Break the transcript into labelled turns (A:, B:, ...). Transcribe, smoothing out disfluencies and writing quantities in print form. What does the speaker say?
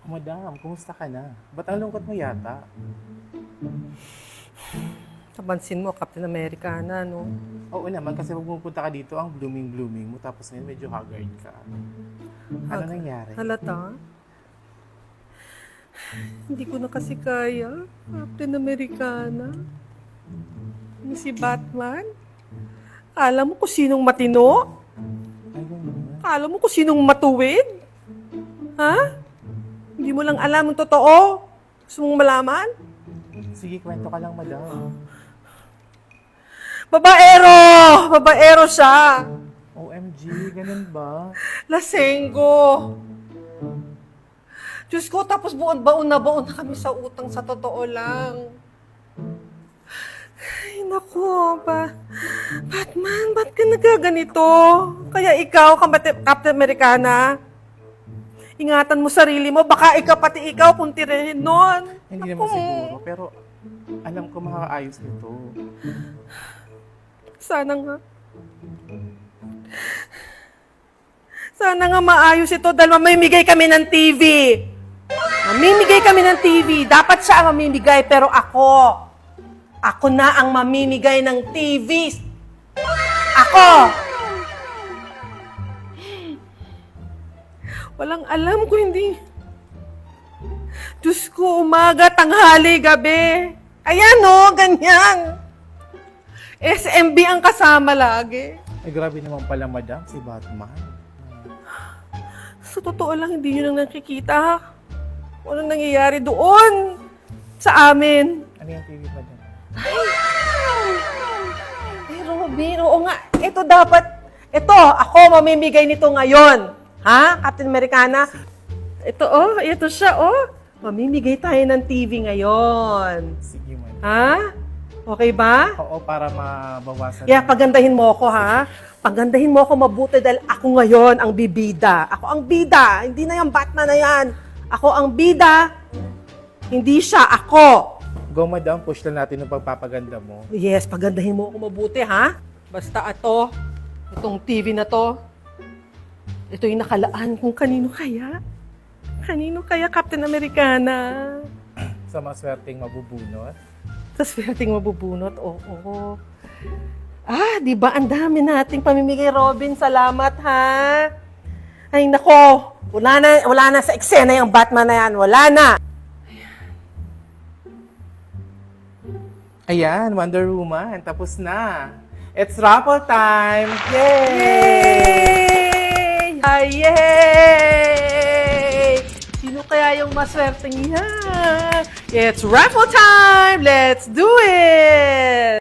A: Madam, kumusta ka na? Ba't ang lungkot mo yata?
B: Napansin mo, Captain Americana, no?
A: Oo naman, kasi pag pumupunta ka dito, ang blooming-blooming mo, tapos ngayon medyo haggard ka. Ano nangyari?
B: Halata? Hindi ko na kasi kaya, Captain Americana. Yung si Batman. Kala mo kung sinong matino?
A: Ay, ganun.
B: Kala mo kung sinong matuwid? Ha? Hindi mo lang alam ang totoo? Gusto mong malaman?
A: Sige, kwento ka lang, madam.
B: Babaero! Babaero siya!
A: OMG, ganun ba?
B: Lasenggo! Diyos ko, tapos baon na kami sa utang sa totoo lang. Ay, naku, Batman, ba't ka nagaganito? Kaya ikaw, Captain Americana, ingatan mo sarili mo, baka pati ikaw puntirin nun.
A: Hindi naman siguro, pero alam ko makakaayos ito.
B: Sana nga. Sana nga maayos ito dahil mamimigay kami ng TV. Mamimigay kami ng TV. Dapat siya ang mamimigay, pero ako na ang mamimigay ng TV. Ako! Walang alam ko hindi. Diyos ko, umaga, tanghali, gabi. Ayan o, ganyan. SMB ang kasama lagi.
A: Ay, grabe naman pala, madam, si Batman.
B: Sa totoo lang, hindi nyo lang nakikita. Kung anong nangyayari doon sa amin.
A: Ano yung TV, madam?
B: Ay, Robin, oo nga. Ito, ako mamimigay nito ngayon. Ha, Captain Americana? Ito siya, Mamimigay tayo ng TV ngayon.
A: Sige, madam.
B: Ha? Okay ba?
A: Oo, para mabawasan.
B: Yeah, pagandahin mo ako, ha? Pagandahin mo ako mabuti dahil ako ngayon ang bibida. Ako ang bida. Hindi na yung Batman na yan. Ako ang bida. Hindi siya. Ako.
A: Go, madam. Push lang natin yung pagpapaganda mo.
B: Yes, pagandahin mo ako mabuti, ha? Basta itong TV na to, ito yung nakalaan kung kanino kaya. Kanino kaya, Captain Americana?
A: Sa maswerteng mabubunot.
B: Sa swerteng mabubunot, oo. Di ba ang dami nating pamimigay, Robin? Salamat, ha? Ay, nako. Wala na sa eksena yung Batman na yan. Wala na.
A: Ayan, Wonder Woman. Tapos na. It's raffle time!
B: Yay! Yay! Sino kaya yung maswerteng yan? It's raffle time! Let's do it!